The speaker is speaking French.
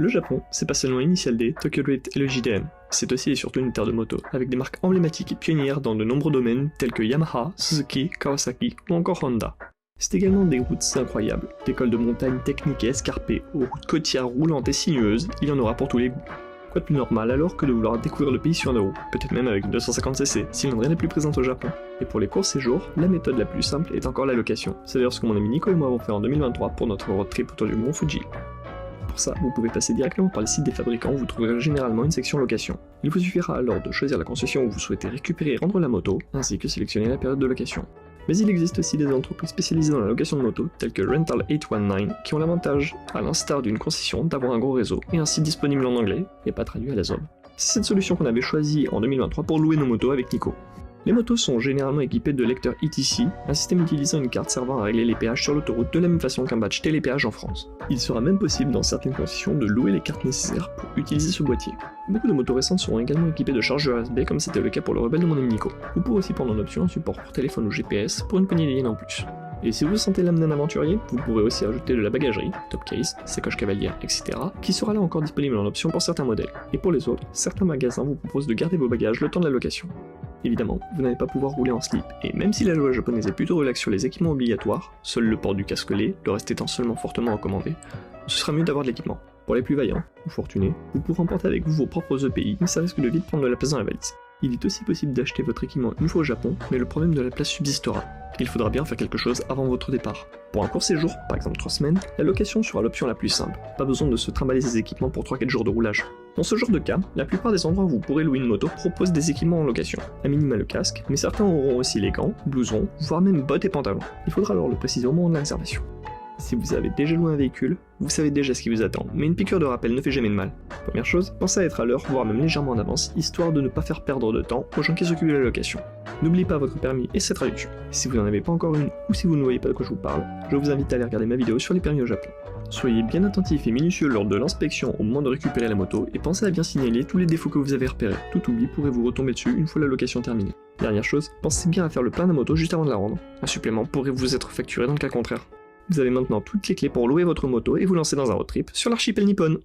Le Japon, c'est pas seulement Initial D, Tokyo Drift et le JDM, c'est aussi et surtout une terre de moto, avec des marques emblématiques et pionnières dans de nombreux domaines tels que Yamaha, Suzuki, Kawasaki ou encore Honda. C'est également des routes incroyables, des cols de montagne techniques et escarpés, aux routes côtières roulantes et sinueuses, il y en aura pour tous les goûts. Quoi de plus normal alors que de vouloir découvrir le pays sur un euro, peut-être même avec une 250cc, si l'André n'est plus présente au Japon. Et pour les courts séjours, la méthode la plus simple est encore la location. C'est d'ailleurs ce que mon ami Nico et moi avons fait en 2023 pour notre road trip autour du Mont Fuji. Pour ça, vous pouvez passer directement par les sites des fabricants où vous trouverez généralement une section location. Il vous suffira alors de choisir la concession où vous souhaitez récupérer et rendre la moto, ainsi que sélectionner la période de location. Mais il existe aussi des entreprises spécialisées dans la location de moto, telles que Rental 819, qui ont l'avantage, à l'instar d'une concession, d'avoir un gros réseau et un site disponible en anglais, et pas traduit à la zob. C'est cette solution qu'on avait choisie en 2023 pour louer nos motos avec Nico. Les motos sont généralement équipées de lecteurs ETC, un système utilisant une carte servant à régler les péages sur l'autoroute de la même façon qu'un badge télépéage en France. Il sera même possible dans certaines concessions de louer les cartes nécessaires pour utiliser ce boîtier. Beaucoup de motos récentes seront également équipées de chargeurs USB comme c'était le cas pour le Rebelle de mon ami Nico. Vous pourrez aussi prendre en option un support pour téléphone ou GPS pour une poignée de yens en plus. Et si vous sentez l'âme d'un aventurier, vous pourrez aussi ajouter de la bagagerie, top case, sacoche cavalière, etc. qui sera là encore disponible en option pour certains modèles. Et pour les autres, certains magasins vous proposent de garder vos bagages le temps de la location. Évidemment, vous n'allez pas pouvoir rouler en slip, et même si la loi japonaise est plutôt relaxe sur les équipements obligatoires, seul le port du casque l'est, le reste étant seulement fortement recommandé, ce sera mieux d'avoir de l'équipement. Pour les plus vaillants, ou fortunés, vous pourrez emporter avec vous vos propres EPI, mais ça risque de vite prendre de la place dans la valise. Il est aussi possible d'acheter votre équipement une fois au Japon, mais le problème de la place subsistera. Il faudra bien faire quelque chose avant votre départ. Pour un court séjour, par exemple 3 semaines, la location sera l'option la plus simple, pas besoin de se trimballer ses équipements pour 3-4 jours de roulage. Dans ce genre de cas, la plupart des endroits où vous pourrez louer une moto proposent des équipements en location, à minima le casque, mais certains auront aussi les gants, blousons, voire même bottes et pantalons. Il faudra alors le préciser au moment de la réservation. Si vous avez déjà loué un véhicule, vous savez déjà ce qui vous attend, mais une piqûre de rappel ne fait jamais de mal. Première chose, pensez à être à l'heure, voire même légèrement en avance, histoire de ne pas faire perdre de temps aux gens qui s'occupent de la location. N'oubliez pas votre permis et sa traduction. Si vous n'en avez pas encore une, ou si vous ne voyez pas de quoi je vous parle, je vous invite à aller regarder ma vidéo sur les permis au Japon. Soyez bien attentif et minutieux lors de l'inspection au moment de récupérer la moto, et pensez à bien signaler tous les défauts que vous avez repérés. Tout oubli pourrait vous retomber dessus une fois la location terminée. Dernière chose, pensez bien à faire le plein de la moto juste avant de la rendre. Un supplément pourrait vous être facturé dans le cas contraire. Vous avez maintenant toutes les clés pour louer votre moto et vous lancer dans un road trip sur l'archipel nippon.